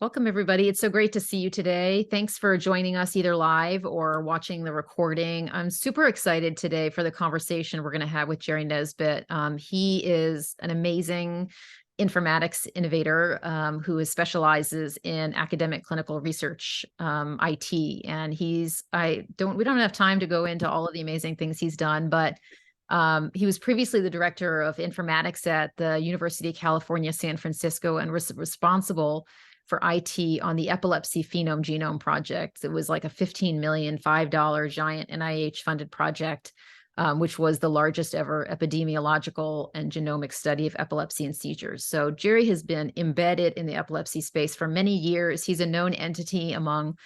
Welcome, everybody. It's so great to see you today. Thanks for joining us either live or watching the recording. I'm super excited today for the conversation we're going to have with Jerry Nesbitt. He is an amazing informatics innovator who specializes in academic clinical research, IT. And we don't have time to go into all of the amazing things he's done, but he was previously the director of informatics at the University of California, San Francisco, and was responsible for IT on the epilepsy phenome genome project. It was like a $15 million, $5 giant NIH funded project, which was the largest ever epidemiological and genomic study of epilepsy and seizures. So Jerry has been embedded in the epilepsy space for many years. He's a known entity among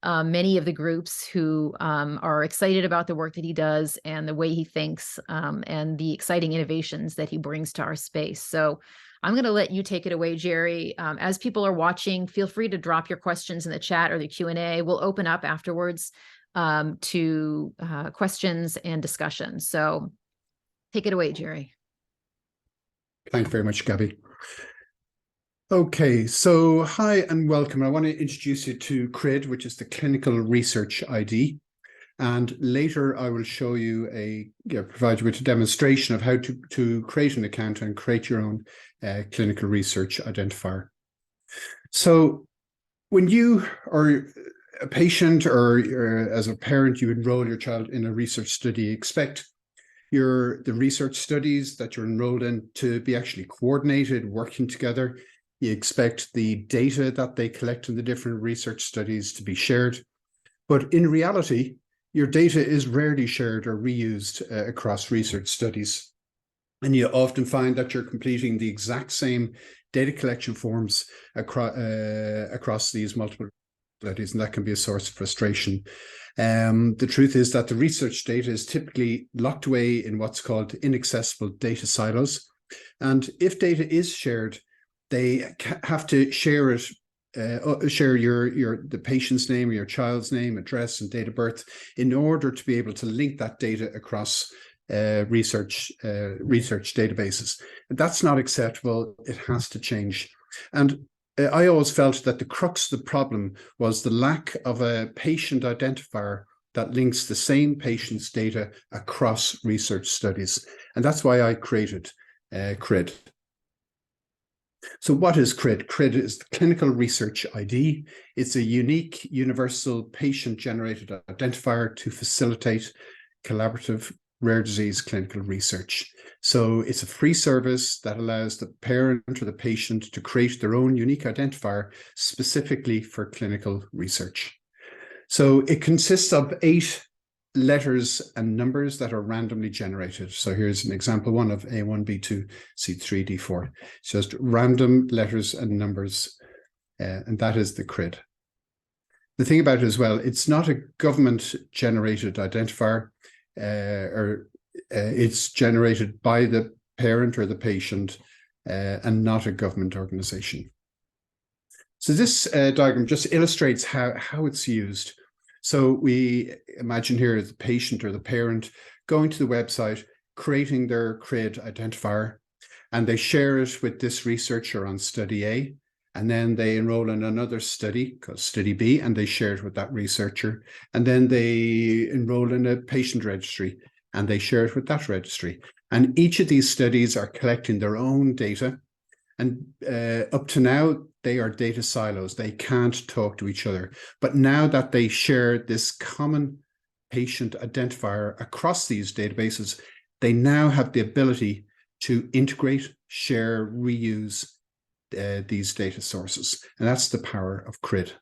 many of the groups who are excited about the work that he does and the way he thinks and the exciting innovations that he brings to our space. So I'm going to let you take it away, Jerry. As people are watching, feel free to drop your questions in the chat or the Q&A. We'll open up afterwards to questions and discussion. So take it away, Jerry. Thank you very much, Gabi. Okay, so hi and welcome. I want to introduce you to CRID, which is the Clinical Research ID. And later I will show you provide you with a demonstration of how to create an account and create your own clinical research identifier. So when you are a patient or as a parent, you enroll your child in a research study, you expect the research studies that you're enrolled in to be actually coordinated, working together. You expect the data that they collect in the different research studies to be shared. But in reality, your data is rarely shared or reused across research studies. And you often find that you're completing the exact same data collection forms across these multiple studies, and that can be a source of frustration. The truth is that the research data is typically locked away in what's called inaccessible data silos. And if data is shared, they have to share it share the patient's name, your child's name, address, and date of birth in order to be able to link that data across research databases. That's not acceptable. It has to change. And I always felt that the crux of the problem was the lack of a patient identifier that links the same patient's data across research studies. And that's why I created CRID. So what is CRID? CRID is the Clinical Research ID. It's a unique, universal patient-generated identifier to facilitate collaborative rare disease clinical research. So it's a free service that allows the parent or the patient to create their own unique identifier specifically for clinical research. So it consists of 8 letters and numbers that are randomly generated. So here's an example one of A1, B2, C3, D4. It's just random letters and numbers, and that is the CRID. The thing about it as well, it's not a government-generated identifier, it's generated by the parent or the patient and not a government organization. So this diagram just illustrates how it's used. So we imagine here the patient or the parent going to the website, creating their CRID identifier, and they share it with this researcher on study A, and then they enroll in another study called study B, and they share it with that researcher, and then they enroll in a patient registry, and they share it with that registry. And each of these studies are collecting their own data, and up to now, they are data silos. They can't talk to each other. But now that they share this common patient identifier across these databases, they now have the ability to integrate, share, reuse these data sources. And that's the power of CRID.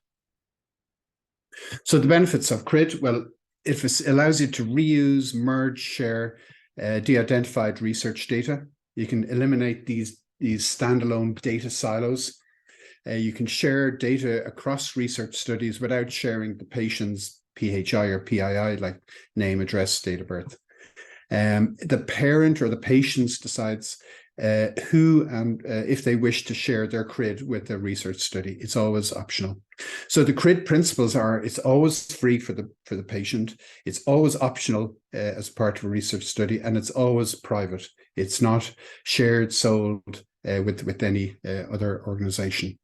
So the benefits of CRID, well, it allows you to reuse, merge, share de-identified research data. You can eliminate these standalone data silos. You can share data across research studies without sharing the patient's PHI or PII, like name, address, date of birth. The parent or the patient decides who and if they wish to share their CRID with a research study. It's always optional. So the CRID principles are: it's always free for the patient, it's always optional as part of a research study, and it's always private. It's not shared, sold with any other organization.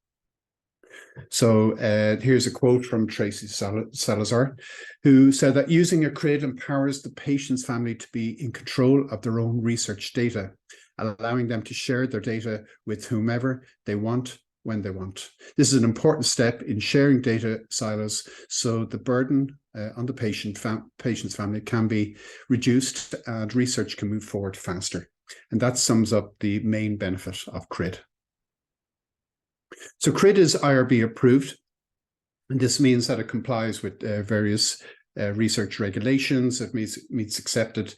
So here's a quote from Tracy Salazar, who said that using a CRID empowers the patient's family to be in control of their own research data, allowing them to share their data with whomever they want, when they want. This is an important step in sharing data silos, so the burden on the patient's family can be reduced and research can move forward faster. And that sums up the main benefit of CRID. So CRID is IRB approved, and this means that it complies with various research regulations. It meets accepted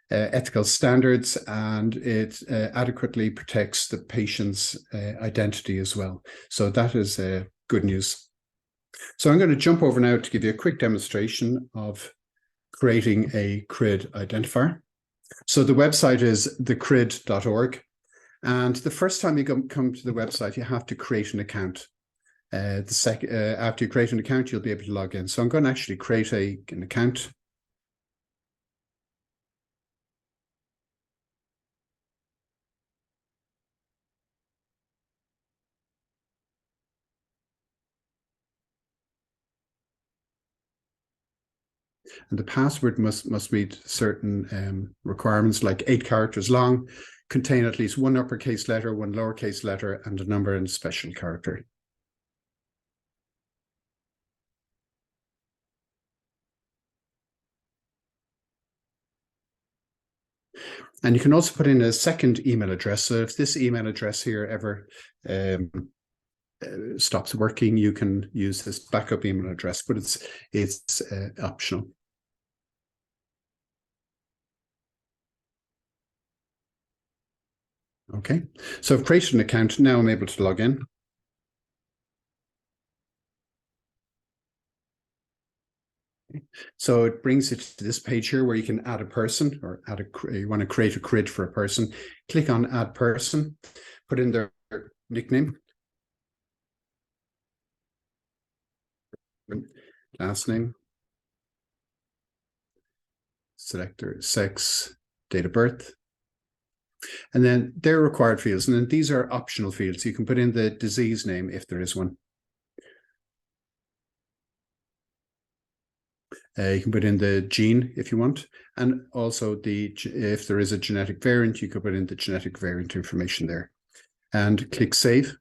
ethical standards, and it adequately protects the patient's identity as well. So that is good news. So I'm going to jump over now to give you a quick demonstration of creating a CRID identifier. So the website is thecrid.org. And the first time you come to the website, you have to create an account. After you create an account, you'll be able to log in. So I'm going to actually create an account. And the password must meet certain requirements, like 8 characters long, contain at least one uppercase letter, one lowercase letter, and a number and a special character. And you can also put in a second email address. So if this email address here ever stops working, you can use this backup email address, but it's optional. Okay, so I've created an account. Now I'm able to log in. So it brings it to this page here where you can add a person, or you want to create a CRID for a person. Click on Add Person, put in their nickname, last name, select their sex, date of birth, and then their required fields. And then these are optional fields. You can put in the disease name if there is one. You can put in the gene if you want, and also if there is a genetic variant, you could put in the genetic variant information there. And click Save.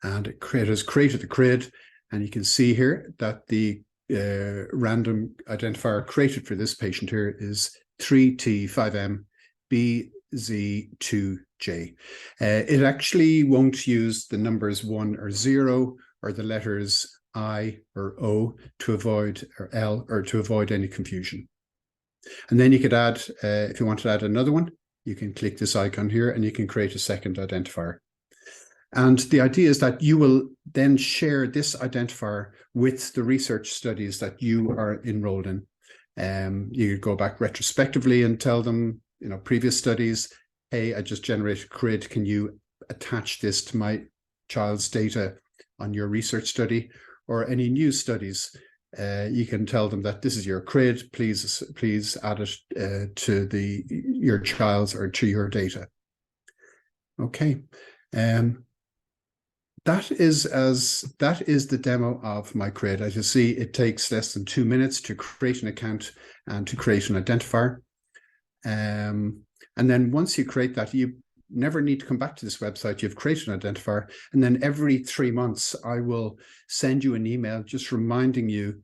And it has created the CRID, and you can see here that the random identifier created for this patient here is 3T5M-BZ2J. It actually won't use the numbers 1 or 0 or the letters I or O to avoid, or L, or to avoid any confusion. And then you could add, if you want to add another one, you can click this icon here and you can create a second identifier. And the idea is that you will then share this identifier with the research studies that you are enrolled in. You go back retrospectively and tell them, previous studies, hey, I just generated CRID. Can you attach this to my child's data on your research study? Or any new studies, you can tell them that this is your CRID. Please add it to your child's or to your data. Okay, that is the demo of my CRID. As you see, it takes less than 2 minutes to create an account and to create an identifier. And then once you create that, you never need to come back to this website. You've created an identifier, and then every 3 months I will send you an email just reminding you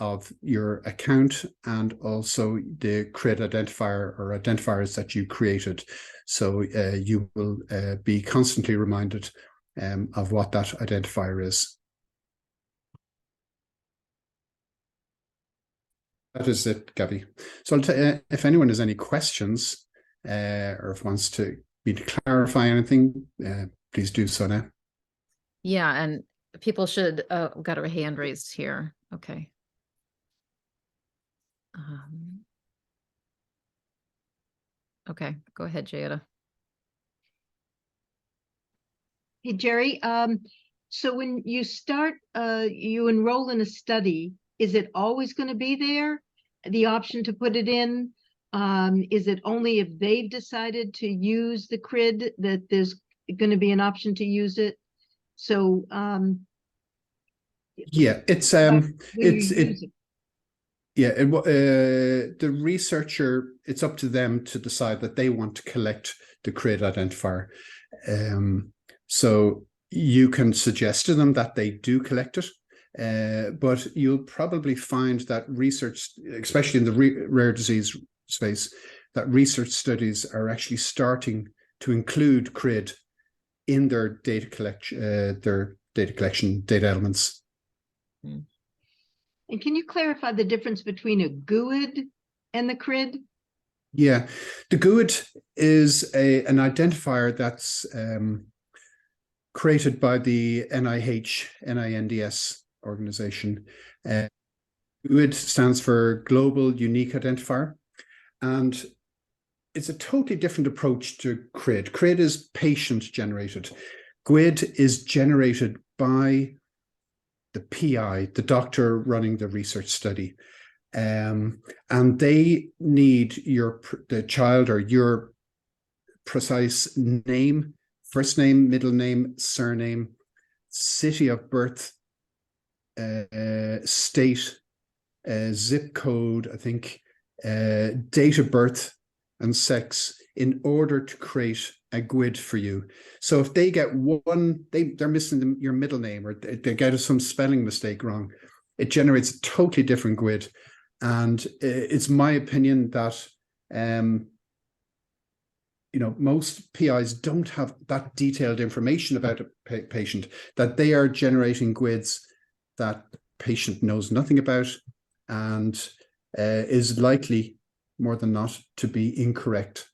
of your account and also the CRID identifier or identifiers that you created. So you will be constantly reminded of what that identifier is. That is it, Gabi. So if anyone has any questions, or if wants me to clarify anything, please do so now. Yeah, and people should, got a hand raised here. Okay. Okay, go ahead, Jada. Hey, Jerry, so when you start, you enroll in a study, is it always going to be there, the option to put it in? Is it only if they've decided to use the CRID that there's going to be an option to use it? So yeah, it's yeah, the researcher, it's up to them to decide that they want to collect the CRID identifier. So you can suggest to them that they do collect it, but you'll probably find that research, especially in the rare disease space, that research studies are actually starting to include CRID in their data collection, data elements. And can you clarify the difference between a GUID and the CRID? Yeah, the GUID is an identifier that's created by the NIH NINDS organization. GUID stands for Global Unique Identifier, and it's a totally different approach to CRID. CRID is patient generated. GUID is generated by the PI, the doctor running the research study. And they need the child or your precise name, first name, middle name, surname, city of birth, state, zip code, I think, date of birth and sex in order to create a GUID for you. So if they get one, they're missing your middle name, or they get some spelling mistake wrong, it generates a totally different GUID. And it's my opinion that most PIs don't have that detailed information about a patient, that they are generating GUIDs that the patient knows nothing about and is likely, more than not, to be incorrect.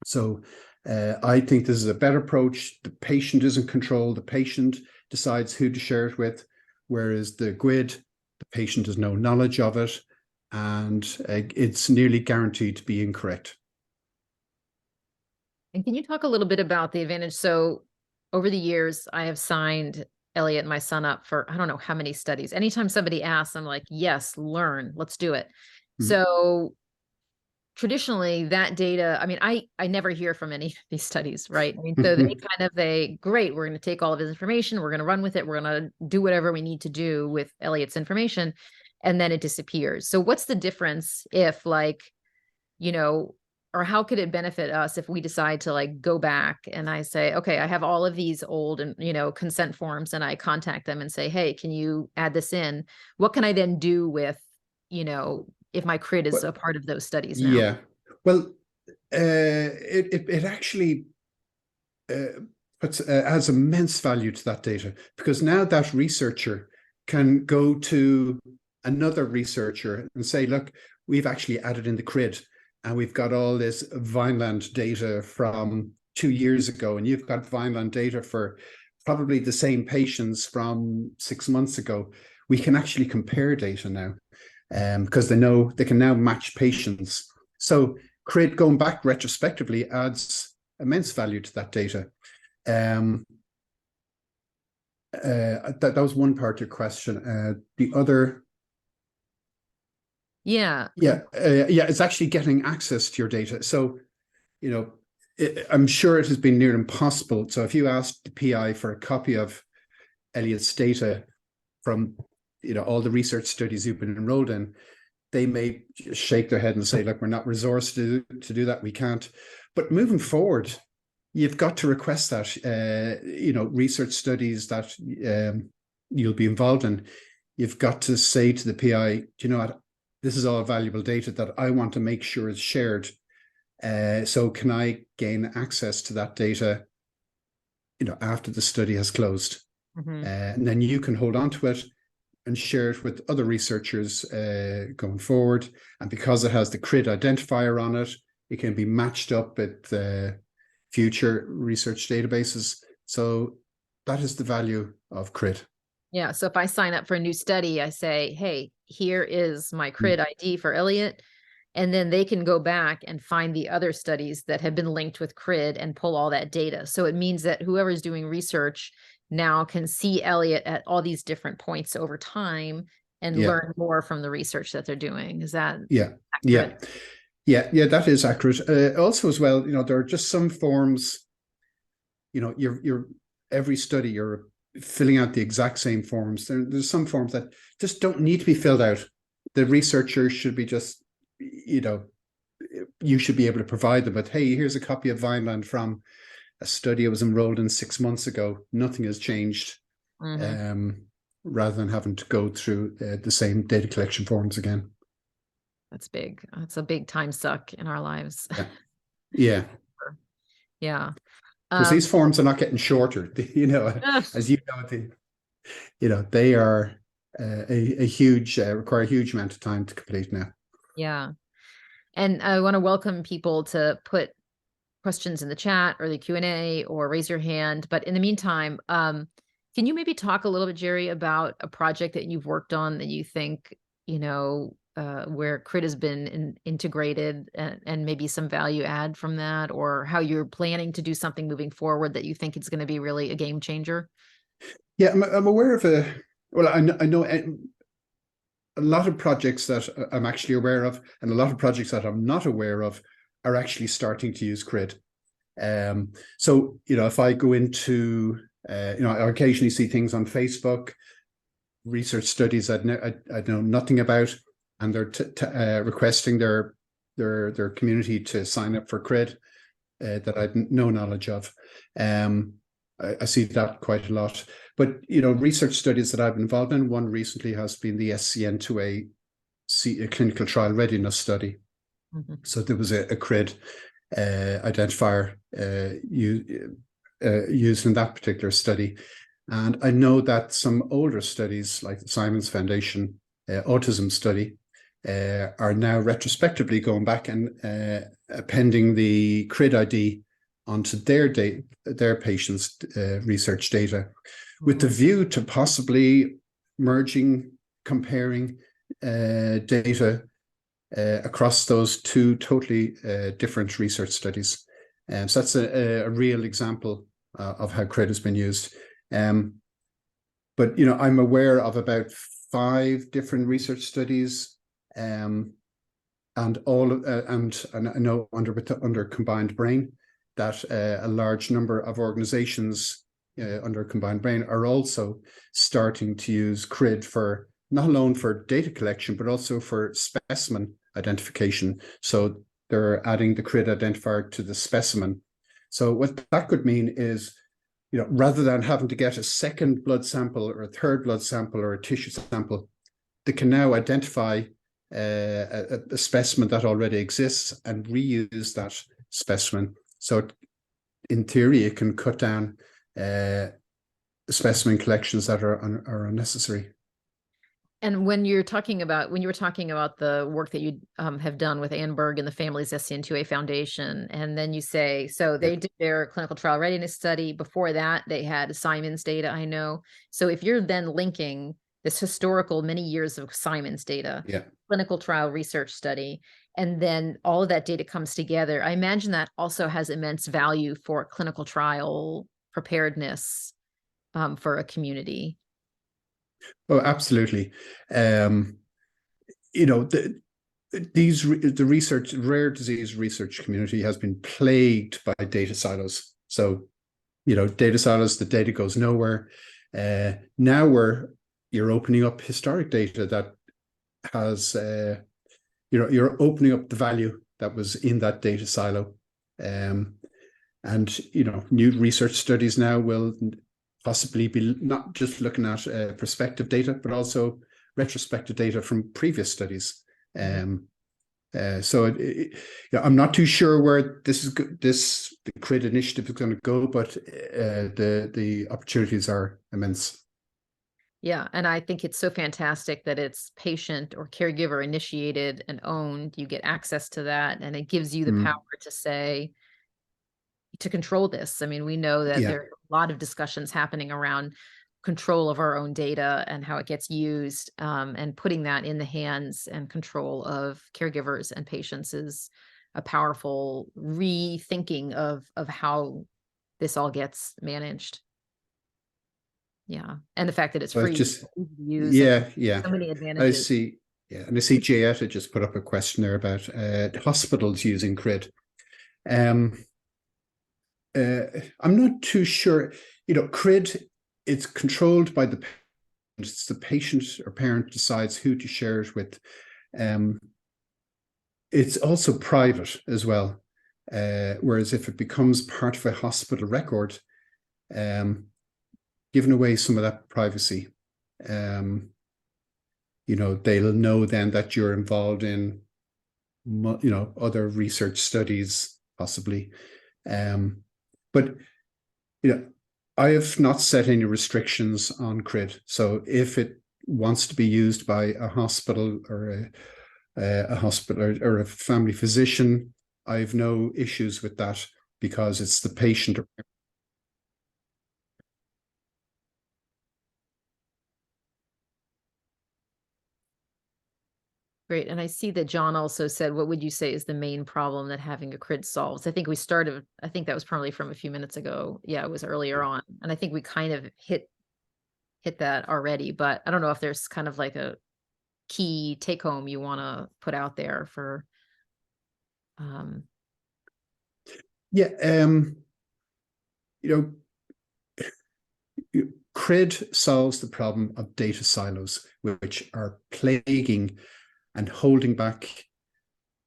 So I think this is a better approach. The patient is in control. The patient decides who to share it with, whereas the GUID, the patient has no knowledge of it, and it's nearly guaranteed to be incorrect. And can you talk a little bit about the advantage? So over the years, I have signed Elliot, my son, up for, I don't know how many studies. Anytime somebody asks, I'm like, yes, learn, let's do it. Mm-hmm. So traditionally that data, I mean, I never hear from any of these studies, right? I mean, so great, we're going to take all of his information, we're going to run with it, we're going to do whatever we need to do with Elliot's information, and then it disappears. So what's the difference if, like, or how could it benefit us if we decide to go back and I say, okay, I have all of these old and, consent forms, and I contact them and say, hey, can you add this in? What can I then do with, if my CRID is a part of those studies now? Yeah, well, it actually adds immense value to that data, because now that researcher can go to another researcher and say, look, we've actually added in the CRID, and we've got all this Vineland data from 2 years ago, and you've got Vineland data for probably the same patients from 6 months ago. We can actually compare data now, because they know they can now match patients. So CRID, going back retrospectively, adds immense value to that data. That was one part of your question. The other... Yeah, it's actually getting access to your data. So, I'm sure it has been near impossible. So if you ask the PI for a copy of Elliot's data from, all the research studies you've been enrolled in, they may shake their head and say, look, we're not resourced to do that. We can't. But moving forward, you've got to request that, research studies that you'll be involved in. You've got to say to the PI, do you know what? This is all valuable data that I want to make sure is shared. So can I gain access to that data, after the study has closed? Mm-hmm. And then you can hold on to it and share it with other researchers going forward. And because it has the CRID identifier on it, it can be matched up with future research databases. So that is the value of CRID. Yeah. So if I sign up for a new study, I say, hey, here is my CRID ID for Elliot. And then they can go back and find the other studies that have been linked with CRID and pull all that data. So it means that whoever's doing research now can see Elliot at all these different points over time and learn more from the research that they're doing. Is that accurate? Yeah, that is accurate. Also, as well, there are just some forms, you're every study you're filling out the exact same forms. There's some forms that just don't need to be filled out. The researcher should be just, you should be able to provide them with, hey, here's a copy of Vineland from a study I was enrolled in 6 months ago. Nothing has changed, rather than having to go through the same data collection forms again. That's big. That's a big time suck in our lives. Yeah. Yeah. Because these forms are not getting shorter, as they are a huge, require a huge amount of time to complete now. Yeah. And I want to welcome people to put questions in the chat or the Q&A or raise your hand. But in the meantime, can you maybe talk a little bit, Jerry, about a project that you've worked on that you think, where CRID has been integrated and maybe some value add from that, or how you're planning to do something moving forward that you think it's going to be really a game changer? Yeah, I'm aware of I know a lot of projects that I'm actually aware of, and a lot of projects that I'm not aware of are actually starting to use CRID. So, if I go into, I occasionally see things on Facebook, research studies I know nothing about, and they're requesting their community to sign up for CRID that I had no knowledge of. I see that quite a lot. But, research studies that I've been involved in, one recently has been the SCN2A clinical trial readiness study. So there was a CRID identifier used in that particular study. And I know that some older studies, like the Simons Foundation autism study, are now retrospectively going back and appending the CRID ID onto their patients' research data, with the view to possibly comparing data across those two totally different research studies. So that's a real example of how CRID has been used. But I'm aware of about 5 different research studies, and all and I know under CombinedBrain that a large number of organizations under CombinedBrain are also starting to use CRID for not alone for data collection, but also for specimen identification. So they're adding the CRID identifier to the specimen. So what that could mean is, rather than having to get a second blood sample or a third blood sample or a tissue sample, they can now identify a specimen that already exists and reuse that specimen. So in theory, it can cut down specimen collections that are unnecessary. And when you were talking about the work that you have done with Ann Berg and the family's SCN2A Foundation, and then you say, so they did their clinical trial readiness study. Before that, they had Simon's data, I know. So if you're then linking this historical many years of Simon's data, clinical trial research study, and then all of that data comes together, I imagine that also has immense value for clinical trial preparedness for a community. Oh, absolutely. The rare disease research community has been plagued by data silos. So, data silos, the data goes nowhere. Now you're opening up historic data that has, you're opening up the value that was in that data silo. And, new research studies now will possibly be not just looking at prospective data, but also retrospective data from previous studies. So I'm not too sure where the CRID initiative is going to go, but the opportunities are immense. Yeah, and I think it's so fantastic that it's patient or caregiver initiated and owned. You get access to that, and it gives you the power to control this. I mean, we know that there are a lot of discussions happening around control of our own data and how it gets used, and putting that in the hands and control of caregivers and patients is a powerful rethinking of how this all gets managed. Yeah, and the fact that it's free to use. So many advantages. I see. Yeah, and I see Jayetta just put up a question there about hospitals using CRID. I'm not too sure. CRID, it's controlled by the patient. It's the patient or parent decides who to share it with. It's also private as well. Whereas if it becomes part of a hospital record, giving away some of that privacy, they'll know then that you're involved in, other research studies possibly. But I have not set any restrictions on CRID. So if it wants to be used by a hospital or a hospital or a family physician, I have no issues with that, because it's the patient. Great. And I see that John also said, what would you say is the main problem that having a CRID solves? I think that was probably from a few minutes ago. Yeah, it was earlier on. And I think we kind of hit that already, but I don't know if there's kind of like a key take home you want to put out there for. CRID solves the problem of data silos, which are plaguing and holding back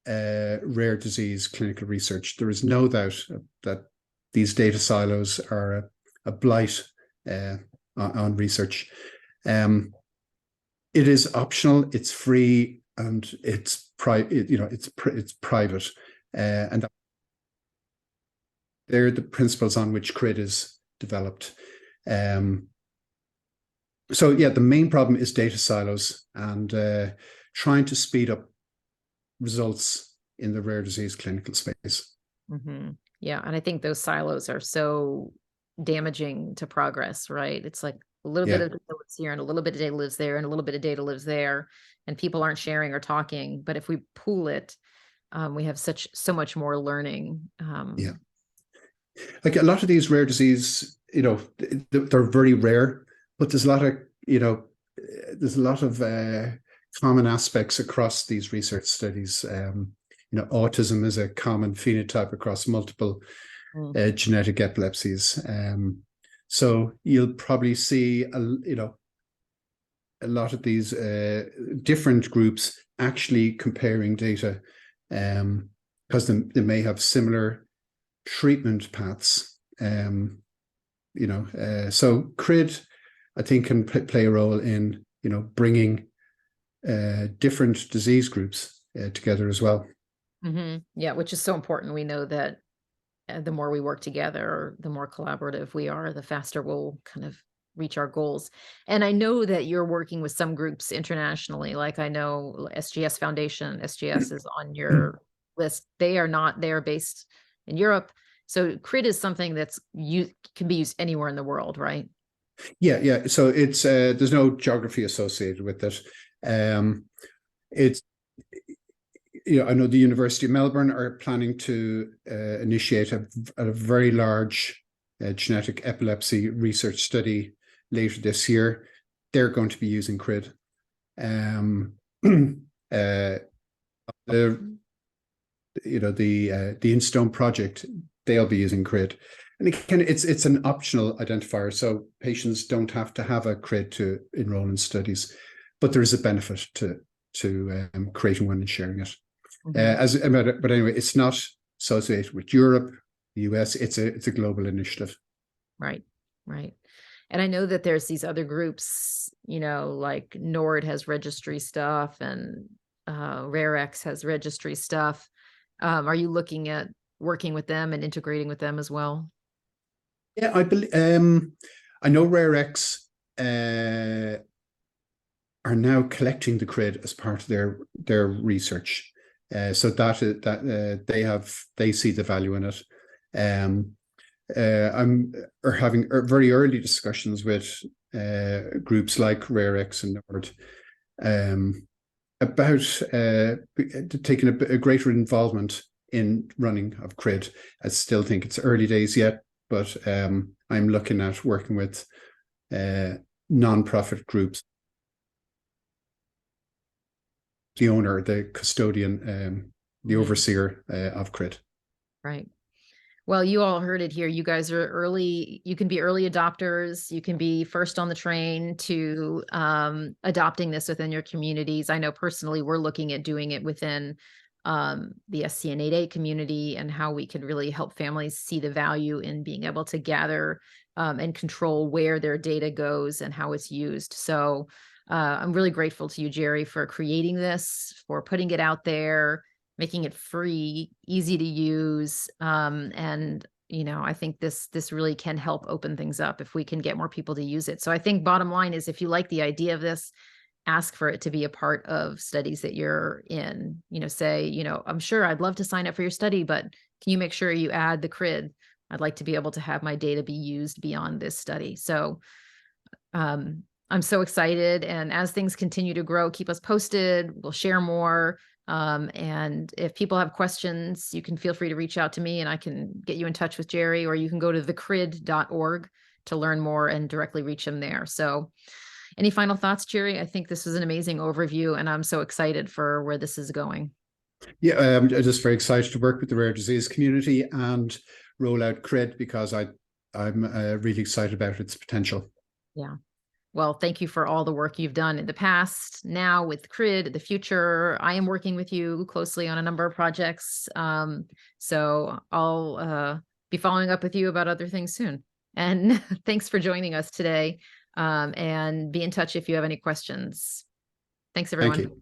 rare disease clinical research. There is no doubt that these data silos are a blight on research. It is optional, it's free, and it's private, and they're the principles on which CRID is developed. So yeah, the main problem is data silos and trying to speed up results in the rare disease clinical space. Mm-hmm. Yeah, and I think those silos are so damaging to progress, right? It's like a little bit of data lives here and a little bit of data lives there and a little bit of data lives there, and people aren't sharing or talking. But if we pool it, we have so much more learning. Like a lot of these rare disease, they're very rare, but there's a lot of common aspects across these research studies. Autism is a common phenotype across multiple genetic epilepsies. So you'll probably see a lot of these different groups actually comparing data, because they may have similar treatment paths. So CRID, I think, can play a role in bringing different disease groups together as well. Mm-hmm. Yeah, which is so important. We know that the more we work together, the more collaborative we are, the faster we'll kind of reach our goals. And I know that you're working with some groups internationally, like I know SGS Foundation. SGS is on your list. They are based in Europe. So CRID is something can be used anywhere in the world, right? Yeah. So it's there's no geography associated with it. It's I know the University of Melbourne are planning to initiate a very large genetic epilepsy research study later this year. They're going to be using CRID. The Instone project, they'll be using CRID. And it's an optional identifier, so patients don't have to have a CRID to enroll in studies, but there is a benefit to creating one and sharing it. Mm-hmm. But anyway, it's not associated with Europe, the US. It's a global initiative. Right. And I know that there's these other groups, like NORD has registry stuff and RareX has registry stuff. Are you looking at working with them and integrating with them as well? Yeah, I believe. I know RareX are now collecting the CRID as part of their research, so that they see the value in it. I'm having very early discussions with groups like RareX and NORD about taking a greater involvement in running of CRID. I still think it's early days yet, but I'm looking at working with non-profit groups, the owner, the custodian, the overseer of CRID. Right. Well, you all heard it here. You guys are early. You can be early adopters. You can be first on the train to adopting this within your communities. I know personally we're looking at doing it within the SCN8A community and how we could really help families see the value in being able to gather and control where their data goes and how it's used. So I'm really grateful to you, Jerry, for creating this, for putting it out there, making it free, easy to use. And, you know, I think this really can help open things up if we can get more people to use it. So I think bottom line is, if you like the idea of this, ask for it to be a part of studies that you're in. You know, say, you know, I'm sure I'd love to sign up for your study, but can you make sure you add the CRID? I'd like to be able to have my data be used beyond this study. So I'm so excited. And as things continue to grow, keep us posted. We'll share more. And if people have questions, you can feel free to reach out to me and I can get you in touch with Jerry, or you can go to thecrid.org to learn more and directly reach him there. So any final thoughts, Jerry? I think this was an amazing overview and I'm so excited for where this is going. Yeah, I'm just very excited to work with the rare disease community and roll out CRID, because I'm really excited about its potential. Yeah. Well, thank you for all the work you've done in the past, now with CRID, the future. I am working with you closely on a number of projects. So I'll be following up with you about other things soon. And thanks for joining us today. And be in touch if you have any questions. Thanks, everyone. Thank you.